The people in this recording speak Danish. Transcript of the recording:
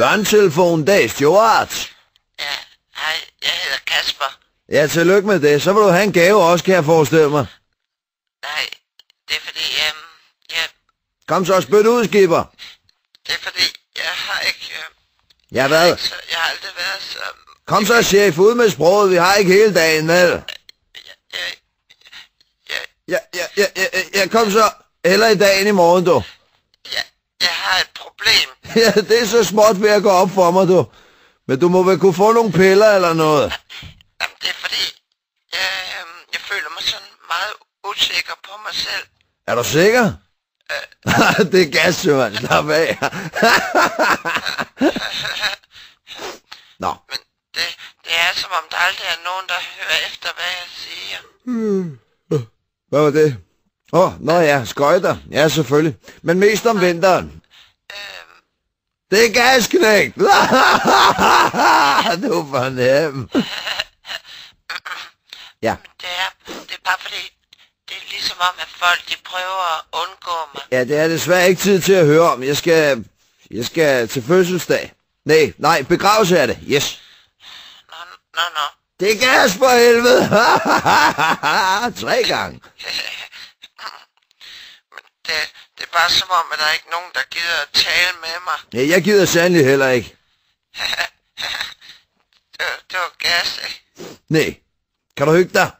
Børnetelefonen, det er Stuart. Ja, hej, jeg hedder Kasper. Ja, tillykke med det. Så vil du have en gave også, kan jeg forestille mig. Nej, det er fordi, Kom så, spyt ud, skipper. det er fordi, jeg har ikke... Ja, hvad? Jeg har aldrig været så... Kom så, chef, ud med sproget. Vi har ikke hele dagen, vel? Ja, kom så. Heller i dagen i morgen, du. Jeg har et problem. Ja, det er så småt ved at gå op for mig, du. Men du må vel kunne få nogle piller eller noget. Jamen, det er fordi, jeg føler mig sådan meget usikker på mig selv. Er du sikker? Det er gas, Søren. Slap af. Nå. Men det er som om der aldrig er nogen, der hører efter, hvad jeg siger. Hvad var det? Nå ja, skøjter. Ja, selvfølgelig. Men mest om vinteren. Det er gasknægt. Du er for nem. Ja. Det er bare fordi, det er ligesom om, at folk de prøver at undgå mig. Ja, det er desværre ikke tid til at høre om. Jeg skal til fødselsdag. Nej, begravelse er det. Yes. Nå. Det er gas for helvede. 3 gange. Men det er bare som om, at der er ikke nogen, der gider at tale med mig. Ja, jeg gider sandelig heller ikke. Det var gas, ikke? Nej. Kan du hygge dig?